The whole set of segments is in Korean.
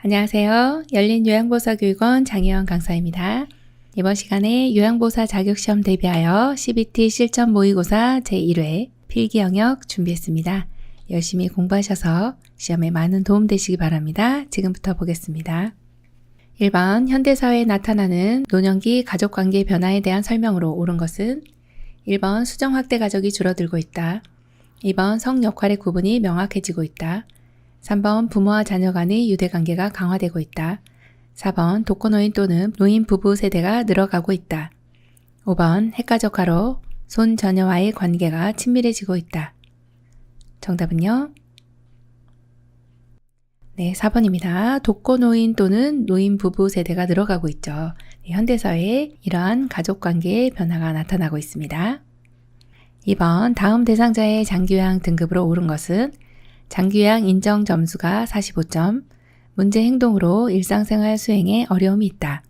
안녕하세요. 열린요양보사교육원 장혜원 강사입니다. 이번 시간에 요양보사 자격시험 대비하여 CBT 실전 모의고사 제1회 필기 영역 준비했습니다. 열심히 공부하셔서 시험에 많은 도움 되시기 바랍니다. 지금부터 보겠습니다. 1번 현대사회에 나타나는 노년기 가족관계 변화에 대한 설명으로 옳은 것은 1번 수정확대 가족이 줄어들고 있다. 2번 성역할의 구분이 명확해지고 있다. 3번 부모와 자녀 간의 유대관계가 강화되고 있다. 4번 독거노인 또는 노인 부부 세대가 늘어가고 있다. 5번 핵가족화로 손 자녀와의 관계가 친밀해지고 있다. 정답은요? 네, 4번입니다. 독거노인 또는 노인 부부 세대가 늘어가고 있죠. 현대사회에 이러한 가족관계의 변화가 나타나고 있습니다. 2번 다음 대상자의 장기요양 등급으로 오른 것은 장기요양 인정 점수가 45점, 문제 행동으로 일상생활 수행에 어려움이 있다.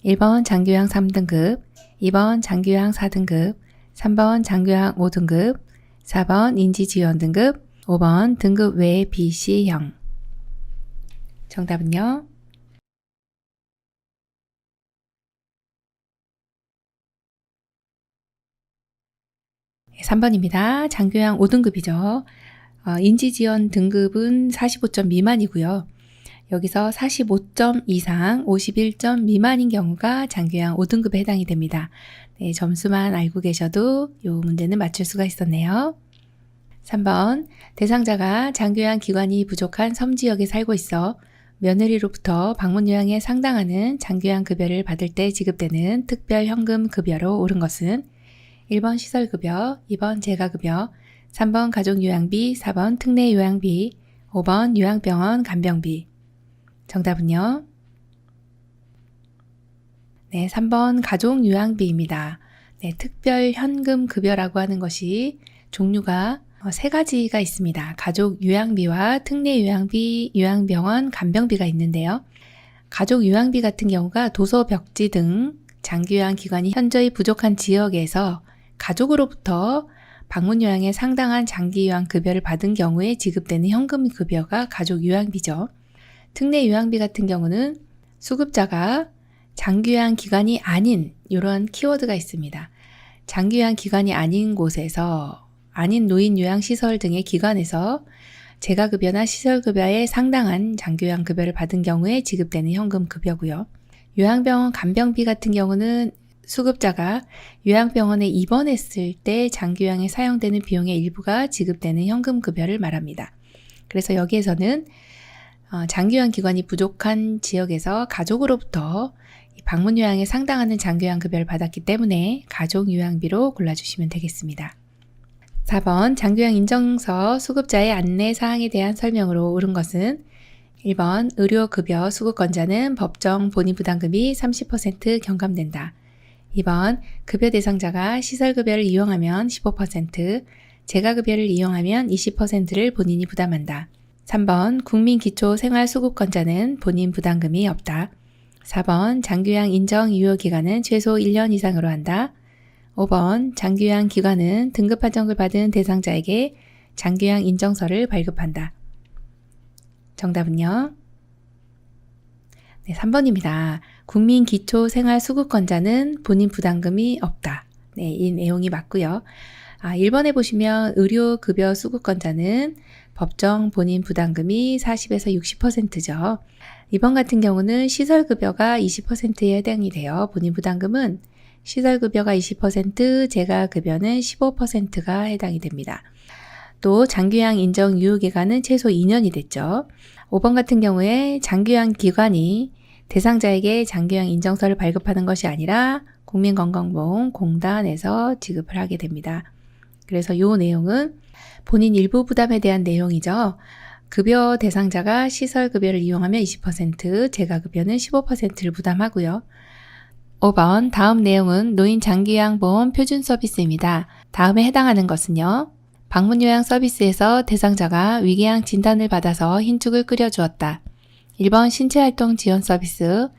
1번 장기요양 3등급, 2번 장기요양 4등급, 3번 장기요양 5등급, 4번 인지지원 등급, 5번 등급 외 BC형. 정답은요? 3번입니다. 장기요양 5등급이죠. 인지지원 등급은 45점 미만이고요. 여기서 45점 이상 51점 미만인 경우가 장기요양 5등급에 해당이 됩니다. 네, 점수만 알고 계셔도 이 문제는 맞출 수가 있었네요. 3번 대상자가 장기요양 기관이 부족한 섬지역에 살고 있어 며느리로부터 방문요양에 상당하는 장기요양 급여를 받을 때 지급되는 특별 현금 급여로 옳은 것은 1번 시설급여, 2번 재가급여, 3번 가족요양비, 4번 특례요양비, 5번 요양병원 간병비. 정답은요? 네, 3번 가족요양비입니다. 네, 특별 현금 급여라고 하는 것이 종류가 3가지가 있습니다. 가족요양비와 특례요양비, 요양병원 간병비가 있는데요. 가족요양비 같은 경우가 도서 벽지 등 장기요양 기관이 현저히 부족한 지역에서 가족으로부터 방문요양에 상당한 장기요양 급여를 받은 경우에 지급되는 현금 급여가 가족요양비죠. 특례요양비 같은 경우는 수급자가 장기요양 기관이 아닌 이런 키워드가 있습니다. 장기요양 기관이 아닌 곳에서 아닌 노인요양시설 등의 기관에서 재가급여나 시설급여에 상당한 장기요양 급여를 받은 경우에 지급되는 현금 급여고요. 요양병원 간병비 같은 경우는 수급자가 요양병원에 입원했을 때 장기요양에 사용되는 비용의 일부가 지급되는 현금 급여를 말합니다. 그래서 여기에서는 장기요양 기관이 부족한 지역에서 가족으로부터 방문요양에 상당하는 장기요양 급여를 받았기 때문에 가족요양비로 골라주시면 되겠습니다. 4번 장기요양 인정서 수급자의 안내 사항에 대한 설명으로 옳은 것은 1번 의료급여 수급권자는 법정 본인부담금이 30% 경감된다. 2번 급여 대상자가 시설급여를 이용하면 15%, 재가급여를 이용하면 20%를 본인이 부담한다. 3번 국민기초생활수급권자는 본인 부담금이 없다. 4번 장기요양 인정 유효기간은 최소 1년 이상으로 한다. 5번 장기요양 기관은 등급 판정을 받은 대상자에게 장기요양 인정서를 발급한다. 정답은요? 네, 3번입니다. 국민기초생활수급권자는 본인 부담금이 없다. 네, 이 내용이 맞고요. 1번에 보시면 의료급여 수급권자는 법정 본인 부담금이 40에서 60%죠. 2번 같은 경우는 시설급여가 20%에 해당이 돼요. 본인 부담금은 시설급여가 20%, 재가급여는 15%가 해당이 됩니다. 또 장기요양 인정 유효기간은 최소 2년이 됐죠. 5번 같은 경우에 장기요양 기관이 대상자에게 장기요양 인정서를 발급하는 것이 아니라 국민건강보험공단에서 지급을 하게 됩니다. 그래서 이 내용은 본인 일부 부담에 대한 내용이죠. 급여 대상자가 시설급여를 이용하면 20%, 재가급여는 15%를 부담하고요. 5번 다음 내용은 노인 장기요양보험 표준 서비스입니다. 다음에 해당하는 것은요. 방문요양 서비스에서 대상자가 위궤양 진단을 받아서 흰죽을 끓여주었다. 1번 신체활동 지원 서비스,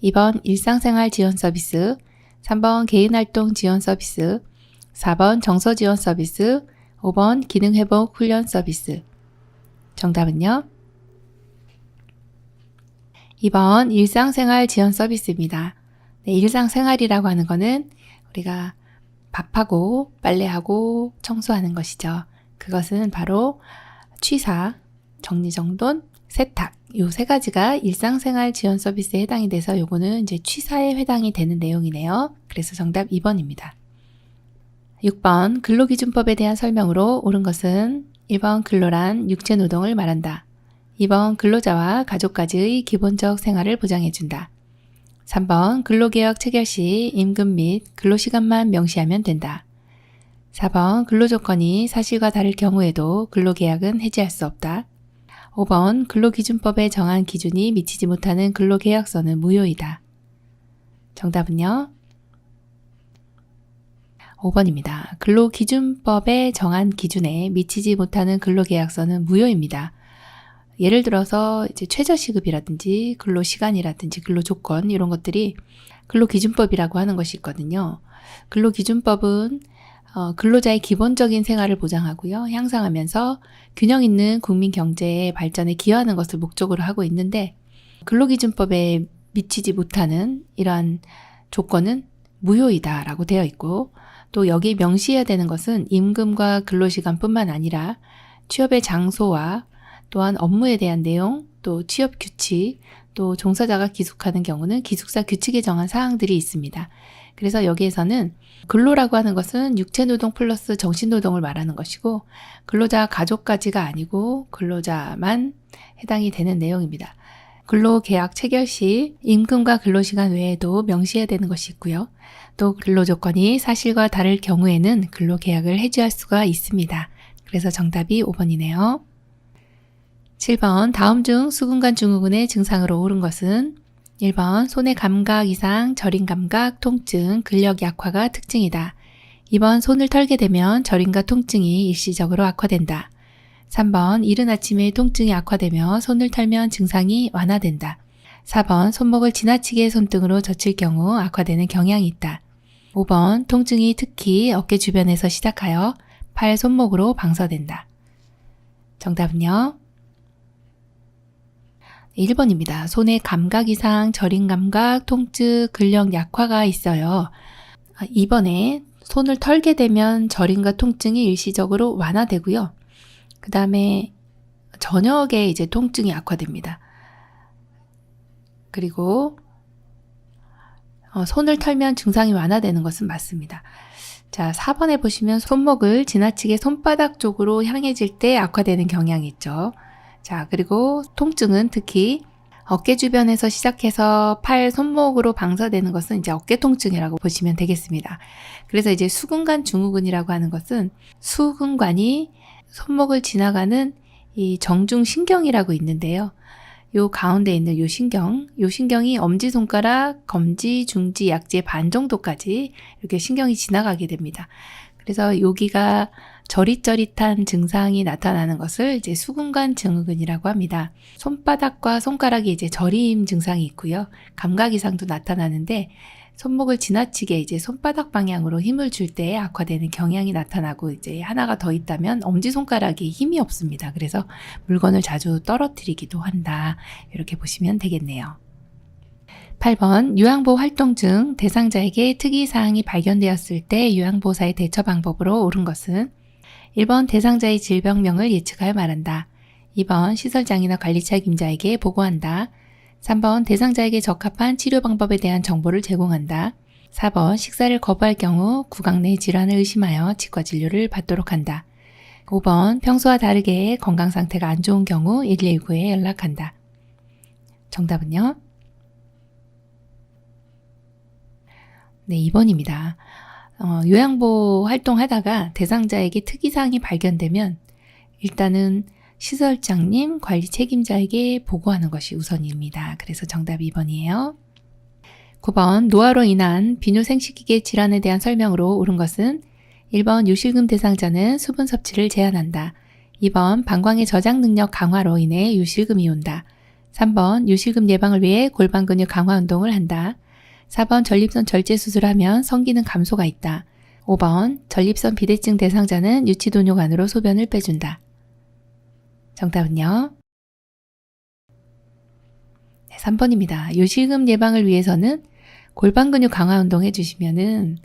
2번 일상생활 지원 서비스, 3번 개인활동 지원 서비스, 4번 정서 지원 서비스, 5번 기능회복 훈련 서비스. 정답은요? 2번 일상생활 지원 서비스입니다. 네, 일상생활이라고 하는 거는 우리가 밥하고 빨래하고 청소하는 것이죠. 그것은 바로 취사, 정리정돈, 세탁 요 세 가지가 일상생활 지원 서비스에 해당이 돼서 요거는 이제 취사에 해당이 되는 내용이네요. 그래서 정답 2번입니다. 6번 근로기준법에 대한 설명으로 옳은 것은 1번 근로란 육체노동을 말한다. 2번 근로자와 가족까지의 기본적 생활을 보장해준다. 3번 근로개혁 체결 시 임금 및 근로시간만 명시하면 된다. 4번 근로조건이 사실과 다를 경우에도 근로계약은 해지할 수 없다. 5번 근로기준법에 정한 기준이 미치지 못하는 근로계약서는 무효이다. 정답은요? 5번입니다. 근로기준법에 정한 기준에 미치지 못하는 근로계약서는 무효입니다. 예를 들어서 이제 최저시급이라든지 근로시간이라든지 근로조건 이런 것들이 근로기준법이라고 하는 것이 있거든요. 근로기준법은 근로자의 기본적인 생활을 보장하고요. 향상하면서 균형 있는 국민 경제의 발전에 기여하는 것을 목적으로 하고 있는데 근로기준법에 미치지 못하는 이러한 조건은 무효이다라고 되어 있고 또 여기 명시해야 되는 것은 임금과 근로시간뿐만 아니라 취업의 장소와 또한 업무에 대한 내용, 또 취업 규칙, 또 종사자가 기숙하는 경우는 기숙사 규칙에 정한 사항들이 있습니다. 그래서 여기에서는 근로라고 하는 것은 육체노동 플러스 정신노동을 말하는 것이고 근로자 가족까지가 아니고 근로자만 해당이 되는 내용입니다. 근로계약 체결 시 임금과 근로시간 외에도 명시해야 되는 것이 있고요. 또 근로조건이 사실과 다를 경우에는 근로계약을 해지할 수가 있습니다. 그래서 정답이 5번이네요. 7번 다음 중 수근관 증후군의 증상으로 옳은 것은 1번 손의 감각 이상, 저림 감각, 통증, 근력 약화가 특징이다. 2번 손을 털게 되면 저림과 통증이 일시적으로 악화된다. 3번 이른 아침에 통증이 악화되며 손을 털면 증상이 완화된다. 4번 손목을 지나치게 손등으로 젖힐 경우 악화되는 경향이 있다. 5번 통증이 특히 어깨 주변에서 시작하여 팔, 손목으로 방서된다. 정답은요? 1번입니다. 손의 감각 이상, 저림 감각, 통증, 근력 약화가 있어요. 2번에 손을 털게 되면 저림과 통증이 일시적으로 완화되고요. 그 다음에 저녁에 이제 통증이 악화됩니다. 그리고 손을 털면 증상이 완화되는 것은 맞습니다. 자, 4번에 보시면 손목을 지나치게 손바닥 쪽으로 향해질 때 악화되는 경향이 있죠. 자, 그리고 통증은 특히 어깨 주변에서 시작해서 팔, 손목으로 방사되는 것은 이제 어깨 통증이라고 보시면 되겠습니다. 그래서 이제 수근관 증후군이라고 하는 것은 수근관이 손목을 지나가는 이 정중신경이라고 있는데요. 요 가운데 있는 요 신경이 엄지손가락, 검지, 중지, 약지 반 정도까지 이렇게 신경이 지나가게 됩니다. 그래서 여기가 저릿저릿한 증상이 나타나는 것을 이제 수근관 증후군이라고 합니다. 손바닥과 손가락이 이제 저림 증상이 있고요. 감각 이상도 나타나는데 손목을 지나치게 이제 손바닥 방향으로 힘을 줄 때 악화되는 경향이 나타나고 이제 하나가 더 있다면 엄지손가락이 힘이 없습니다. 그래서 물건을 자주 떨어뜨리기도 한다. 이렇게 보시면 되겠네요. 8번 요양보 활동 중 대상자에게 특이사항이 발견되었을 때 요양보호사의 대처 방법으로 옳은 것은 1번 대상자의 질병명을 예측하여 말한다. 2번 시설장이나 관리책임자에게 보고한다. 3번 대상자에게 적합한 치료 방법에 대한 정보를 제공한다. 4번 식사를 거부할 경우 구강 내 질환을 의심하여 치과 진료를 받도록 한다. 5번 평소와 다르게 건강 상태가 안 좋은 경우 119에 연락한다. 정답은요? 네, 2번입니다. 요양보 활동하다가 대상자에게 특이사항이 발견되면 일단은 시설장님, 관리 책임자에게 보고하는 것이 우선입니다. 그래서 정답 2번이에요. 9번 노화로 인한 비뇨생식기계 질환에 대한 설명으로 옳은 것은 1번 요실금 대상자는 수분 섭취를 제한한다. 2번 방광의 저장 능력 강화로 인해 요실금이 온다. 3번 요실금 예방을 위해 골반 근육 강화 운동을 한다. 4번 전립선 절제 수술하면 성기능 감소가 있다. 5번 전립선 비대증 대상자는 유치도뇨 간으로 소변을 빼준다. 정답은요? 3번입니다. 요실금 예방을 위해서는 골반 근육 강화 운동 해주시면은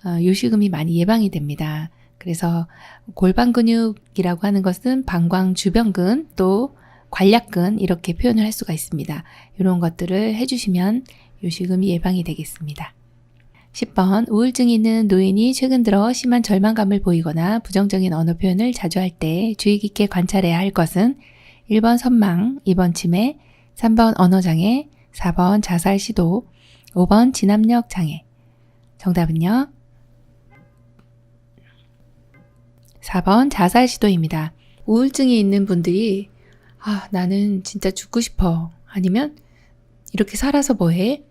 요실금이 많이 예방이 됩니다. 그래서 골반 근육이라고 하는 것은 방광 주변근 또 관략근 이렇게 표현을 할 수가 있습니다. 이런 것들을 해주시면 요실금이 예방이 되겠습니다. 10번 우울증이 있는 노인이 최근 들어 심한 절망감을 보이거나 부정적인 언어 표현을 자주 할 때 주의 깊게 관찰해야 할 것은 1번 선망, 2번 치매, 3번 언어장애, 4번 자살 시도, 5번 진압력 장애. 정답은요? 4번 자살 시도입니다. 우울증이 있는 분들이 나는 진짜 죽고 싶어. 아니면 이렇게 살아서 뭐해?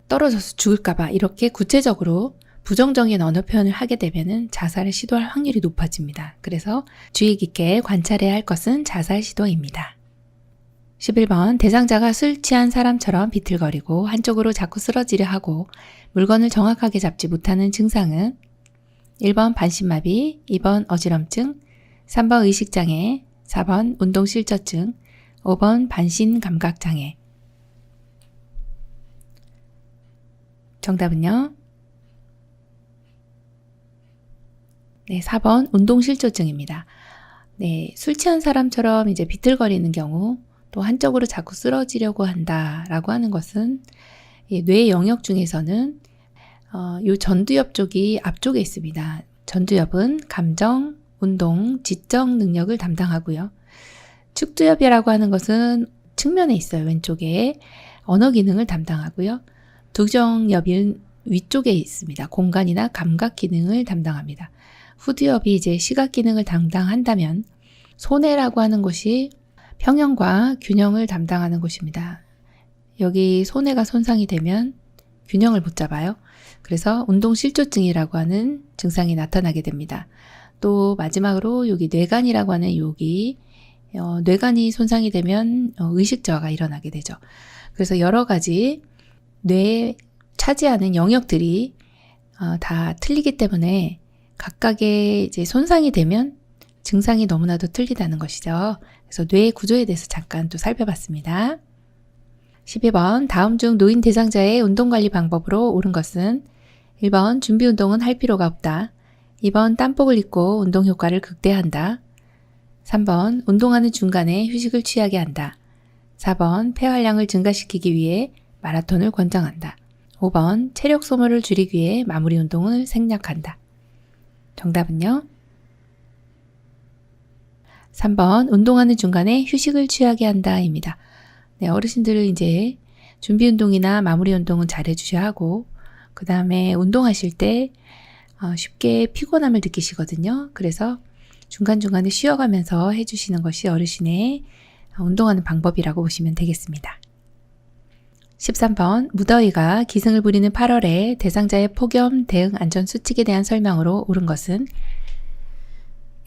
떨어져서 죽을까봐 이렇게 구체적으로 부정적인 언어 표현을 하게 되면은 자살을 시도할 확률이 높아집니다. 그래서 주의 깊게 관찰해야 할 것은 자살 시도입니다. 11번 대상자가 술 취한 사람처럼 비틀거리고 한쪽으로 자꾸 쓰러지려 하고 물건을 정확하게 잡지 못하는 증상은 1번 반신마비, 2번 어지럼증, 3번 의식장애, 4번 운동실저증, 5번 반신감각장애. 정답은요? 네, 4번 운동실조증입니다. 네, 술 취한 사람처럼 이제 비틀거리는 경우 또 한쪽으로 자꾸 쓰러지려고 한다라고 하는 것은 뇌 영역 중에서는 요 전두엽 쪽이 앞쪽에 있습니다. 전두엽은 감정, 운동, 지적 능력을 담당하고요. 측두엽이라고 하는 것은 측면에 있어요. 왼쪽에 언어 기능을 담당하고요. 두정엽은 위쪽에 있습니다. 공간이나 감각 기능을 담당합니다. 후두엽이 이제 시각 기능을 담당한다면 손해라고 하는 곳이 평형과 균형을 담당하는 곳입니다. 여기 손해가 손상이 되면 균형을 못 잡아요. 그래서 운동실조증이라고 하는 증상이 나타나게 됩니다. 또 마지막으로 여기 뇌간이라고 하는 여기 뇌간이 손상이 되면 의식 저하가 일어나게 되죠. 그래서 여러 가지 뇌에 차지하는 영역들이 다 틀리기 때문에 각각의 이제 손상이 되면 증상이 너무나도 틀리다는 것이죠. 그래서 뇌 구조에 대해서 잠깐 또 살펴봤습니다. 12번 다음 중 노인 대상자의 운동관리 방법으로 옳은 것은 1번 준비 운동은 할 필요가 없다. 2번 땀복을 입고 운동 효과를 극대화한다. 3번 운동하는 중간에 휴식을 취하게 한다. 4번 폐활량을 증가시키기 위해 마라톤을 권장한다. 5번 체력 소모를 줄이기 위해 마무리 운동을 생략한다. 정답은요? 3번 운동하는 중간에 휴식을 취하게 한다 입니다. 네, 어르신들은 이제 준비 운동이나 마무리 운동은 잘 해주셔야 하고 그 다음에 운동하실 때 쉽게 피곤함을 느끼시거든요. 그래서 중간중간에 쉬어가면서 해주시는 것이 어르신의 운동하는 방법이라고 보시면 되겠습니다. 13번 무더위가 기승을 부리는 8월에 대상자의 폭염 대응 안전수칙에 대한 설명으로 옳은 것은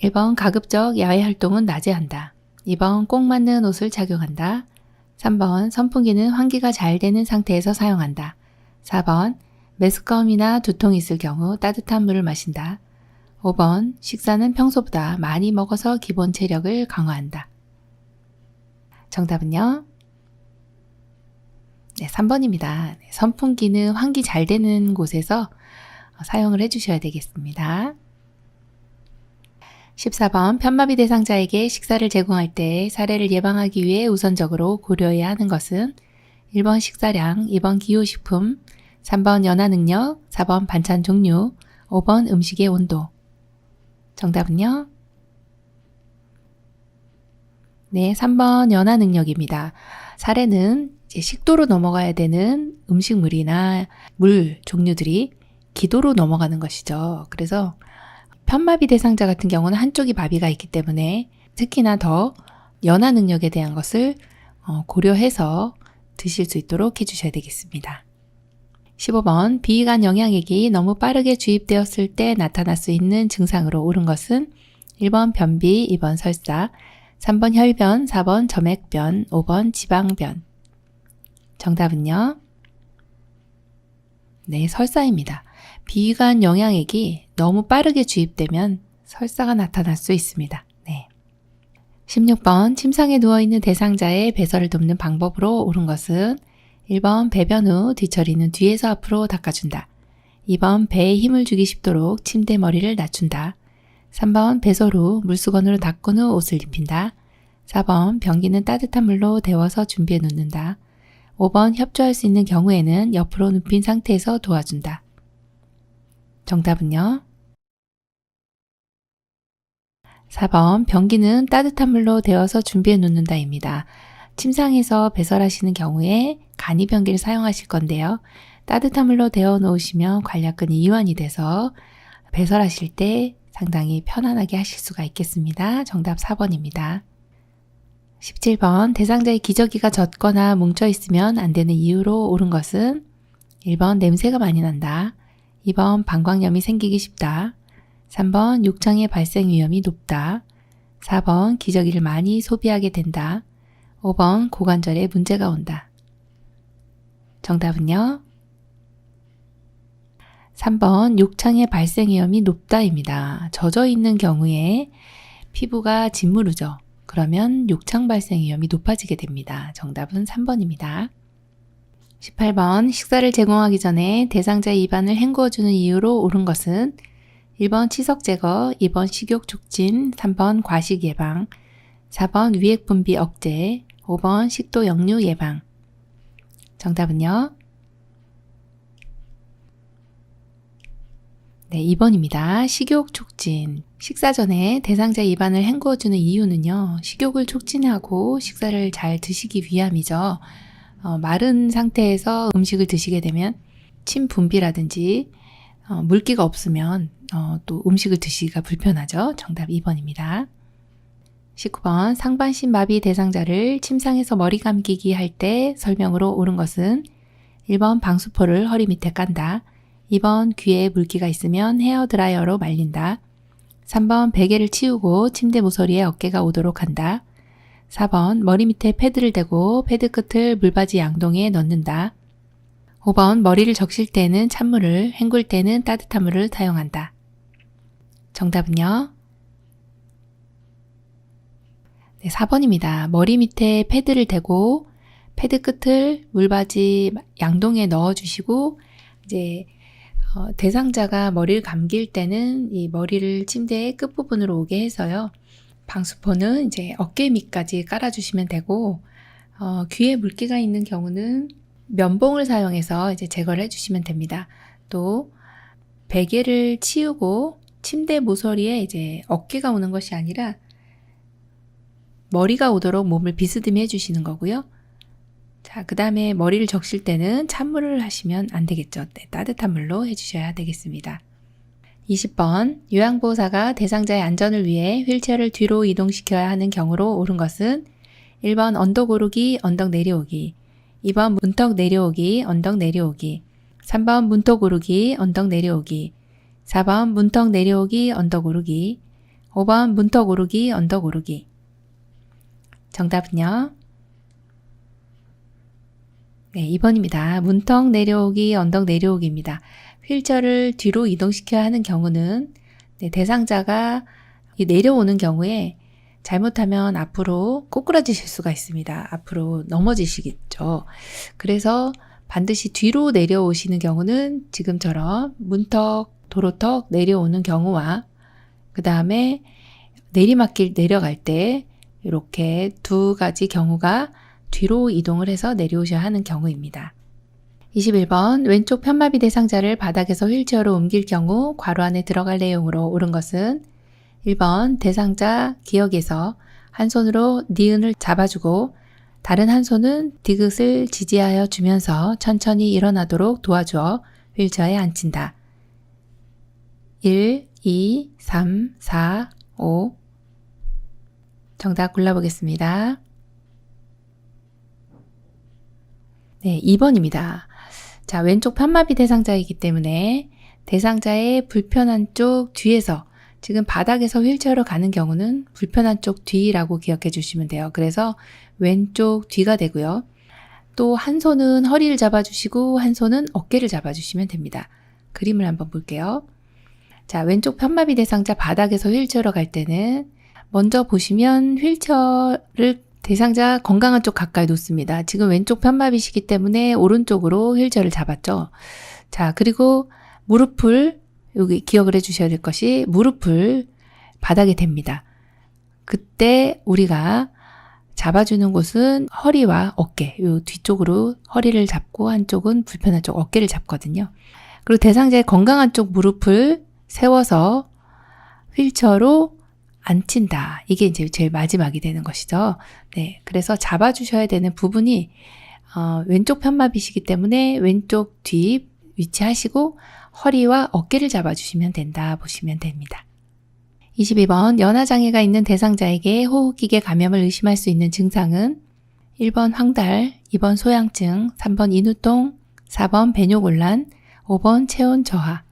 1번 가급적 야외 활동은 낮에 한다. 2번 꼭 맞는 옷을 착용한다. 3번 선풍기는 환기가 잘 되는 상태에서 사용한다. 4번 메스꺼움이나 두통이 있을 경우 따뜻한 물을 마신다. 5번 식사는 평소보다 많이 먹어서 기본 체력을 강화한다. 정답은요? 네, 3번입니다. 선풍기는 환기 잘 되는 곳에서 사용을 해주셔야 되겠습니다. 14번 편마비 대상자에게 식사를 제공할 때 사례를 예방하기 위해 우선적으로 고려해야 하는 것은 1번 식사량, 2번 기호식품, 3번 연화 능력, 4번 반찬 종류, 5번 음식의 온도. 정답은요? 네, 3번 연화 능력입니다. 사례는 이제 식도로 넘어가야 되는 음식물이나 물 종류들이 기도로 넘어가는 것이죠. 그래서 편마비 대상자 같은 경우는 한쪽이 마비가 있기 때문에 특히나 더 연화 능력에 대한 것을 고려해서 드실 수 있도록 해주셔야 되겠습니다. 15번 비위관 영양액이 너무 빠르게 주입되었을 때 나타날 수 있는 증상으로 옳은 것은 1번 변비, 2번 설사, 3번 혈변, 4번 점액변, 5번 지방변. 정답은요? 네, 설사입니다. 비위관 영양액이 너무 빠르게 주입되면 설사가 나타날 수 있습니다. 네. 16번 침상에 누워있는 대상자의 배설을 돕는 방법으로 옳은 것은 1번 배변 후 뒤처리는 뒤에서 앞으로 닦아준다. 2번 배에 힘을 주기 쉽도록 침대 머리를 낮춘다. 3번 배설 후 물수건으로 닦은 후 옷을 입힌다. 4번 변기는 따뜻한 물로 데워서 준비해 놓는다. 5번 협조할 수 있는 경우에는 옆으로 눕힌 상태에서 도와준다. 정답은요? 4번 변기는 따뜻한 물로 데워서 준비해 놓는다입니다. 침상에서 배설하시는 경우에 간이 변기를 사용하실 건데요. 따뜻한 물로 데워 놓으시면 관략근이 이완이 돼서 배설하실 때 상당히 편안하게 하실 수가 있겠습니다. 정답 4번입니다. 17번 대상자의 기저귀가 젖거나 뭉쳐 있으면 안 되는 이유로 옳은 것은 1번 냄새가 많이 난다. 2번 방광염이 생기기 쉽다. 3번 욕창의 발생 위험이 높다. 4번 기저귀를 많이 소비하게 된다. 5번 고관절에 문제가 온다. 정답은요? 3번 욕창의 발생 위험이 높다입니다. 젖어 있는 경우에 피부가 짓무르죠. 그러면 욕창 발생 위험이 높아지게 됩니다. 정답은 3번입니다. 18번 식사를 제공하기 전에 대상자의 입안을 헹구어주는 이유로 옳은 것은 1번 치석 제거, 2번 식욕 촉진, 3번 과식 예방, 4번 위액 분비 억제, 5번 식도 역류 예방. 정답은요? 네, 2번입니다. 식욕 촉진. 식사 전에 대상자의 입안을 헹구어주는 이유는요. 식욕을 촉진하고 식사를 잘 드시기 위함이죠. 마른 상태에서 음식을 드시게 되면 침 분비라든지 물기가 없으면 또 음식을 드시기가 불편하죠. 정답 2번입니다. 19번 상반신 마비 대상자를 침상에서 머리 감기기 할 때 설명으로 옳은 것은 1번 방수포를 허리 밑에 깐다. 2번 귀에 물기가 있으면 헤어드라이어로 말린다. 3번 베개를 치우고 침대 모서리에 어깨가 오도록 한다. 4번 머리 밑에 패드를 대고 패드 끝을 물바지 양동이에 넣는다. 5번 머리를 적실 때는 찬물을, 헹굴 때는 따뜻한 물을 사용한다. 정답은요? 네, 4번입니다. 머리 밑에 패드를 대고 패드 끝을 물바지 양동이에 넣어주시고 이제 대상자가 머리를 감길 때는 이 머리를 침대의 끝부분으로 오게 해서요. 방수포는 이제 어깨 밑까지 깔아주시면 되고 귀에 물기가 있는 경우는 면봉을 사용해서 이제 제거를 해주시면 됩니다. 또 베개를 치우고 침대 모서리에 이제 어깨가 오는 것이 아니라 머리가 오도록 몸을 비스듬히 해주시는 거고요. 자, 그 다음에 머리를 적실 때는 찬물을 하시면 안 되겠죠. 네, 따뜻한 물로 해주셔야 되겠습니다. 20번 요양보호사가 대상자의 안전을 위해 휠체어를 뒤로 이동시켜야 하는 경우로 옳은 것은 1번 언덕 오르기, 언덕 내려오기, 2번 문턱 내려오기, 언덕 내려오기, 3번 문턱 오르기, 언덕 내려오기, 4번 문턱 내려오기, 언덕 오르기, 5번 문턱 오르기, 언덕 오르기. 정답은요? 네, 2번입니다. 문턱 내려오기, 언덕 내려오기입니다. 휠체어를 뒤로 이동시켜야 하는 경우는 대상자가 내려오는 경우에 잘못하면 앞으로 꼬꾸라지실 수가 있습니다. 앞으로 넘어지시겠죠. 그래서 반드시 뒤로 내려오시는 경우는 지금처럼 문턱, 도로턱 내려오는 경우와 그 다음에 내리막길 내려갈 때 이렇게 두 가지 경우가 뒤로 이동을 해서 내려오셔야 하는 경우입니다. 21번 왼쪽 편마비 대상자를 바닥에서 휠체어로 옮길 경우 괄호 안에 들어갈 내용으로 옳은 것은 1번 대상자 기역에서 한 손으로 니은을 잡아주고 다른 한 손은 디귿을 지지하여 주면서 천천히 일어나도록 도와주어 휠체어에 앉힌다. 1, 2, 3, 4, 5 정답 골라보겠습니다. 네, 2번입니다. 자, 왼쪽 편마비 대상자이기 때문에 대상자의 불편한 쪽 뒤에서 지금 바닥에서 휠체어로 가는 경우는 불편한 쪽 뒤라고 기억해 주시면 돼요. 그래서 왼쪽 뒤가 되고요. 또 한 손은 허리를 잡아주시고 한 손은 어깨를 잡아주시면 됩니다. 그림을 한번 볼게요. 자, 왼쪽 편마비 대상자 바닥에서 휠체어로 갈 때는 먼저 보시면 휠체어를 대상자 건강한 쪽 가까이 놓습니다. 지금 왼쪽 편마비시기 때문에 오른쪽으로 휠체어를 잡았죠. 자, 그리고 무릎을 여기 기억을 해주셔야 될 것이 무릎을 바닥에 댑니다. 그때 우리가 잡아주는 곳은 허리와 어깨, 요 뒤쪽으로 허리를 잡고 한쪽은 불편한 쪽 어깨를 잡거든요. 그리고 대상자의 건강한 쪽 무릎을 세워서 휠체어로 앉힌다. 이게 이제 제일 마지막이 되는 것이죠. 네, 그래서 잡아주셔야 되는 부분이 왼쪽 편마비시기 때문에 왼쪽 뒤 위치하시고 허리와 어깨를 잡아주시면 된다 보시면 됩니다. 22번 연화장애가 있는 대상자에게 호흡기계 감염을 의심할 수 있는 증상은 1번 황달, 2번 소양증, 3번 인후통, 4번 배뇨곤란, 5번 체온 저하.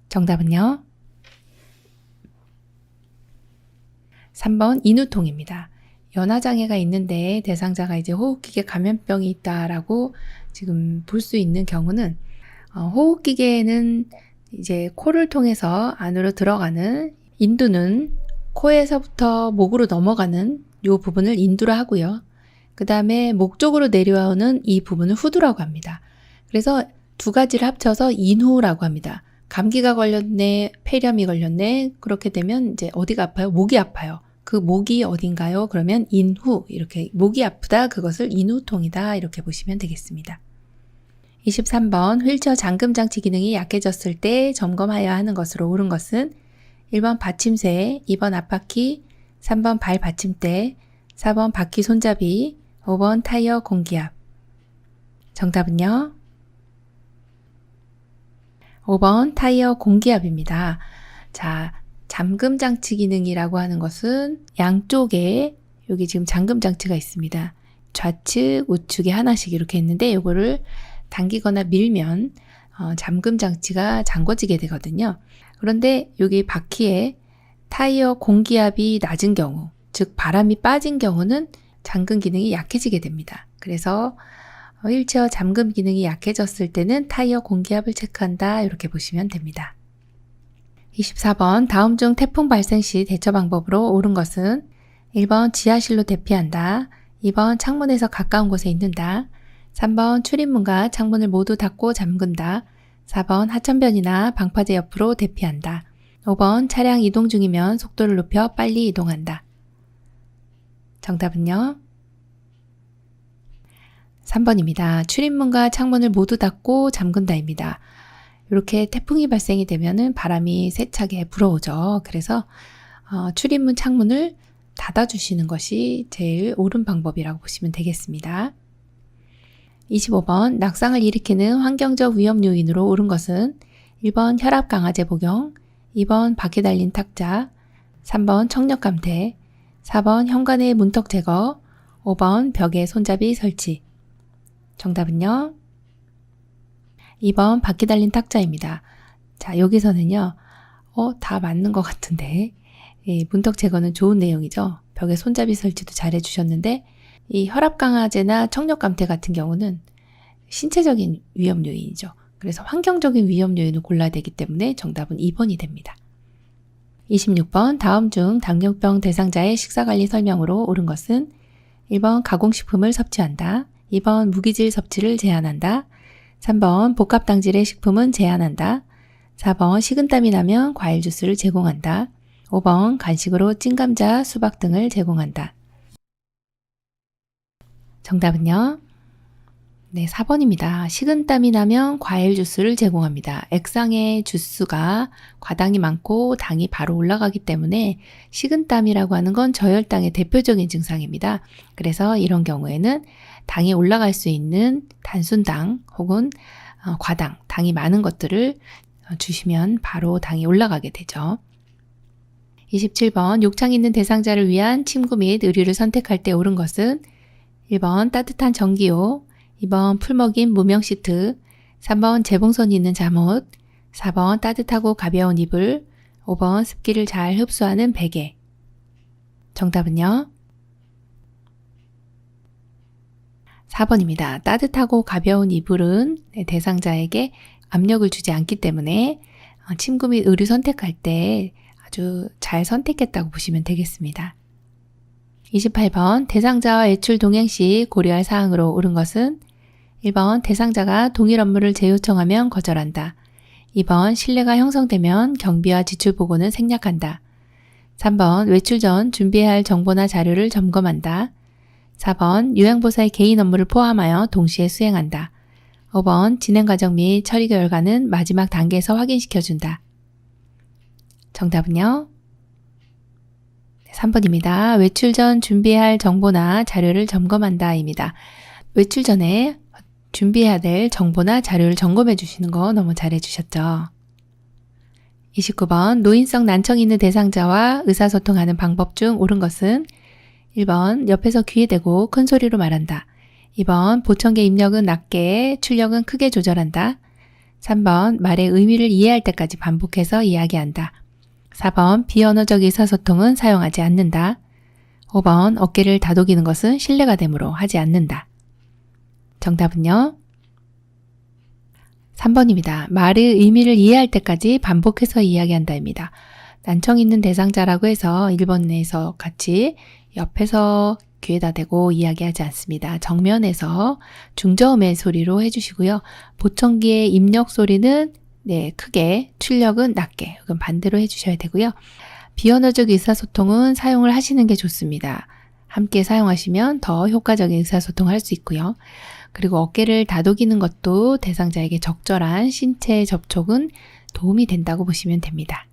정답은요? 3번 인후통입니다. 연화장애가 있는데 대상자가 이제 호흡기계 감염병이 있다라고 지금 볼 수 있는 경우는 호흡기계에는 이제 코를 통해서 안으로 들어가는 인두는 코에서부터 목으로 넘어가는 이 부분을 인두라 하고요. 그 다음에 목 쪽으로 내려오는 이 부분을 후두라고 합니다. 그래서 두 가지를 합쳐서 인후라고 합니다. 감기가 걸렸네, 폐렴이 걸렸네. 그렇게 되면 이제 어디가 아파요? 목이 아파요. 그 목이 어딘가요? 그러면 인후, 이렇게 목이 아프다, 그것을 인후통이다, 이렇게 보시면 되겠습니다. 23번 휠체어 잠금장치 기능이 약해졌을 때 점검하여야 하는 것으로 옳은 것은 1번 받침대, 2번 앞바퀴, 3번 발 받침대, 4번 바퀴 손잡이, 5번 타이어 공기압. 정답은요? 5번 타이어 공기압입니다. 자, 잠금장치 기능이라고 하는 것은 양쪽에 여기 지금 잠금장치가 있습니다. 좌측, 우측에 하나씩 이렇게 있는데 이거를 당기거나 밀면 잠금장치가 잠궈지게 되거든요. 그런데 여기 바퀴에 타이어 공기압이 낮은 경우, 즉 바람이 빠진 경우는 잠금 기능이 약해지게 됩니다. 그래서 휠체어 잠금 기능이 약해졌을 때는 타이어 공기압을 체크한다, 이렇게 보시면 됩니다. 24번 다음 중 태풍 발생 시 대처 방법으로 옳은 것은 1번 지하실로 대피한다, 2번 창문에서 가까운 곳에 있는다, 3번 출입문과 창문을 모두 닫고 잠근다, 4번 하천변이나 방파제 옆으로 대피한다, 5번 차량 이동 중이면 속도를 높여 빨리 이동한다. 정답은요? 3번입니다. 출입문과 창문을 모두 닫고 잠근다입니다. 이렇게 태풍이 발생이 되면은 바람이 세차게 불어오죠. 그래서 출입문 창문을 닫아주시는 것이 제일 옳은 방법이라고 보시면 되겠습니다. 25번 낙상을 일으키는 환경적 위험 요인으로 옳은 것은 1번 혈압 강화제 복용, 2번 바퀴 달린 탁자, 3번 청력 감퇴, 4번 현관의 문턱 제거, 5번 벽에 손잡이 설치. 정답은요? 2번 바퀴 달린 탁자입니다. 자, 여기서는요, 다 맞는 것 같은데, 문턱 제거는 좋은 내용이죠. 벽에 손잡이 설치도 잘 해주셨는데, 이 혈압 강화제나 청력 감퇴 같은 경우는 신체적인 위험 요인이죠. 그래서 환경적인 위험 요인을 골라야 되기 때문에 정답은 2번이 됩니다. 26번 다음 중 당뇨병 대상자의 식사관리 설명으로 옳은 것은 1번 가공식품을 섭취한다, 2번 무기질 섭취를 제한한다, 3번 복합당질의 식품은 제한한다, 4번 식은땀이 나면 과일 주스를 제공한다, 5번 간식으로 찐감자, 수박 등을 제공한다. 정답은요? 네, 4번입니다. 식은땀이 나면 과일 주스를 제공합니다. 액상의 주스가 과당이 많고 당이 바로 올라가기 때문에 식은땀이라고 하는 건 저혈당의 대표적인 증상입니다. 그래서 이런 경우에는 당이 올라갈 수 있는 단순당 혹은 과당, 당이 많은 것들을 주시면 바로 당이 올라가게 되죠. 27번 욕창 있는 대상자를 위한 침구 및 의류를 선택할 때 옳은 것은 1번 따뜻한 전기요, 2번 풀먹인 무명 시트, 3번 재봉선이 있는 잠옷, 4번 따뜻하고 가벼운 이불, 5번 습기를 잘 흡수하는 베개. 정답은요? 4번입니다. 따뜻하고 가벼운 이불은 대상자에게 압력을 주지 않기 때문에 침구 및 의류 선택할 때 아주 잘 선택했다고 보시면 되겠습니다. 28번 대상자와 외출 동행 시 고려할 사항으로 옳은 것은 1번 대상자가 동일 업무를 재요청하면 거절한다. 2번 신뢰가 형성되면 경비와 지출 보고는 생략한다. 3번 외출 전 준비해야 할 정보나 자료를 점검한다. 4번 요양보사의 개인 업무를 포함하여 동시에 수행한다. 5번 진행 과정 및 처리 결과는 마지막 단계에서 확인시켜준다. 정답은요? 3번입니다. 외출 전 준비해야 할 정보나 자료를 점검한다 입니다. 외출 전에 준비해야 될 정보나 자료를 점검해 주시는 거 너무 잘해 주셨죠? 29번 노인성 난청이 있는 대상자와 의사소통하는 방법 중 옳은 것은 1번 옆에서 귀에 대고 큰 소리로 말한다. 2번 보청기 입력은 낮게, 출력은 크게 조절한다. 3번 말의 의미를 이해할 때까지 반복해서 이야기한다. 4번 비언어적 의사소통은 사용하지 않는다. 5번 어깨를 다독이는 것은 신뢰가 되므로 하지 않는다. 정답은요? 3번입니다. 말의 의미를 이해할 때까지 반복해서 이야기한다입니다. 난청 있는 대상자라고 해서 1번에서 같이 옆에서 귀에다 대고 이야기하지 않습니다. 정면에서 중저음의 소리로 해주시고요. 보청기의 입력 소리는 크게, 출력은 낮게, 이건 반대로 해주셔야 되고요. 비언어적 의사소통은 사용을 하시는 게 좋습니다. 함께 사용하시면 더 효과적인 의사소통을 할 수 있고요. 그리고 어깨를 다독이는 것도 대상자에게 적절한 신체 접촉은 도움이 된다고 보시면 됩니다.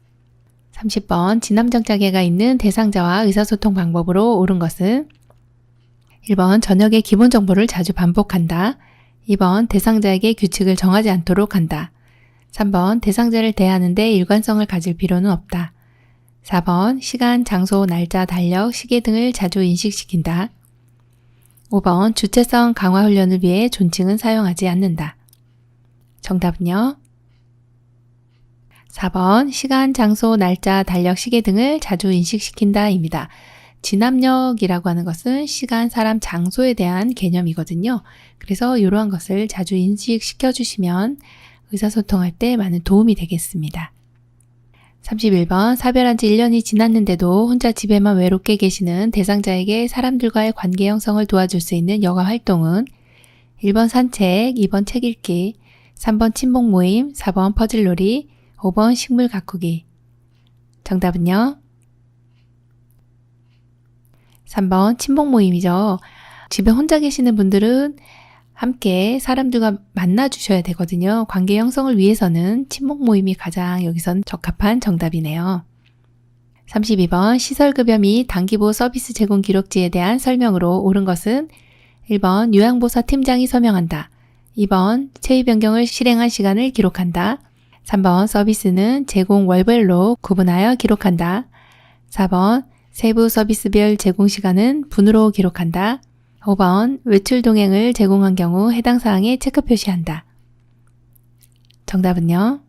30번 진암정자계가 있는 대상자와 의사소통 방법으로 옳은 것은 1번 저녁에 기본 정보를 자주 반복한다. 2번 대상자에게 규칙을 정하지 않도록 한다. 3번 대상자를 대하는데 일관성을 가질 필요는 없다. 4번 시간, 장소, 날짜, 달력, 시계 등을 자주 인식시킨다. 5번 주체성 강화 훈련을 위해 존칭은 사용하지 않는다. 정답은요? 4번 시간, 장소, 날짜, 달력, 시계 등을 자주 인식시킨다 입니다. 진압력이라고 하는 것은 시간, 사람, 장소에 대한 개념이거든요. 그래서 이러한 것을 자주 인식시켜 주시면 의사소통할 때 많은 도움이 되겠습니다. 31번 사별한 지 1년이 지났는데도 혼자 집에만 외롭게 계시는 대상자에게 사람들과의 관계 형성을 도와줄 수 있는 여가 활동은 1번 산책, 2번 책 읽기, 3번 친목 모임, 4번 퍼즐놀이, 5번 식물 가꾸기. 정답은요? 3번 친목 모임이죠. 집에 혼자 계시는 분들은 함께 사람들과 만나주셔야 되거든요. 관계 형성을 위해서는 친목 모임이 가장 여기선 적합한 정답이네요. 32번 시설급여 및 단기보호 서비스 제공 기록지에 대한 설명으로 옳은 것은 1번 요양보사 팀장이 서명한다. 2번 체위 변경을 실행한 시간을 기록한다. 3번 서비스는 제공 월별로 구분하여 기록한다. 4번 세부 서비스별 제공 시간은 분으로 기록한다. 5번 외출 동행을 제공한 경우 해당 사항에 체크 표시한다. 정답은요?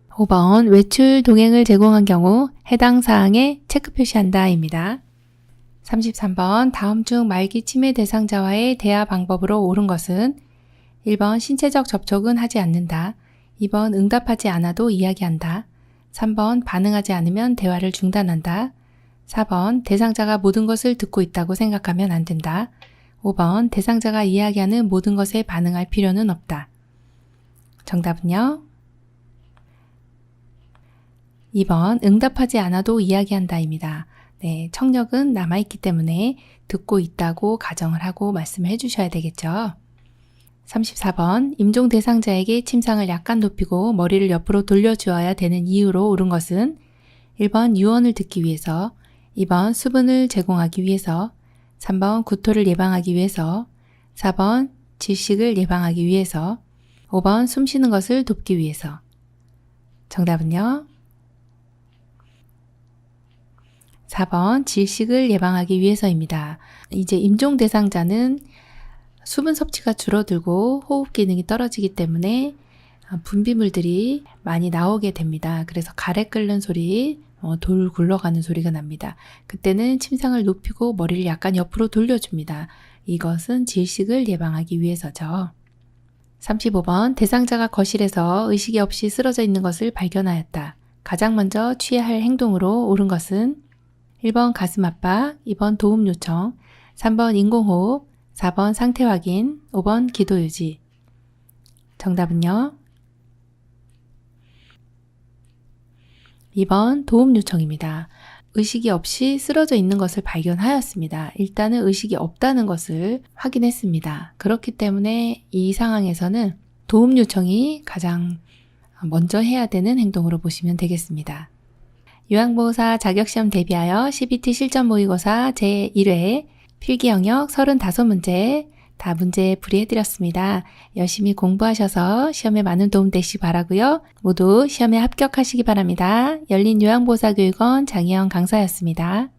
5번 외출 동행을 제공한 경우 해당 사항에 체크 표시한다 입니다. 33번 다음 중 말기 치매 대상자와의 대화 방법으로 옳은 것은 1번 신체적 접촉은 하지 않는다. 2번 응답하지 않아도 이야기한다. 3번 반응하지 않으면 대화를 중단한다. 4번 대상자가 모든 것을 듣고 있다고 생각하면 안 된다. 5번 대상자가 이야기하는 모든 것에 반응할 필요는 없다. 정답은요? 2번 응답하지 않아도 이야기한다 입니다. 청력은 남아있기 때문에 듣고 있다고 가정을 하고 말씀을 해주셔야 되겠죠. 34번 임종 대상자에게 침상을 약간 높이고 머리를 옆으로 돌려주어야 되는 이유로 옳은 것은 1번 유언을 듣기 위해서, 2번 수분을 제공하기 위해서, 3번 구토를 예방하기 위해서, 4번 질식을 예방하기 위해서, 5번 숨쉬는 것을 돕기 위해서. 정답은요? 4번 질식을 예방하기 위해서입니다. 이제 임종 대상자는 수분 섭취가 줄어들고 호흡 기능이 떨어지기 때문에 분비물들이 많이 나오게 됩니다. 그래서 가래 끓는 소리, 돌 굴러가는 소리가 납니다. 그때는 침상을 높이고 머리를 약간 옆으로 돌려줍니다. 이것은 질식을 예방하기 위해서죠. 35번 대상자가 거실에서 의식이 없이 쓰러져 있는 것을 발견하였다. 가장 먼저 취해야 할 행동으로 옳은 것은 1번 가슴 압박, 2번 도움 요청, 3번 인공호흡, 4번 상태 확인, 5번 기도 유지. 정답은요? 2번 도움 요청입니다. 의식이 없이 쓰러져 있는 것을 발견하였습니다. 일단은 의식이 없다는 것을 확인했습니다. 그렇기 때문에 이 상황에서는 도움 요청이 가장 먼저 해야 되는 행동으로 보시면 되겠습니다. 요양보호사 자격시험 대비하여 CBT 실전 모의고사 제1회 필기 영역 35문제 다 문제 풀이해드렸습니다. 열심히 공부하셔서 시험에 많은 도움 되시기 바라고요. 모두 시험에 합격하시기 바랍니다. 열린요양보호사교육원 장혜영 강사였습니다.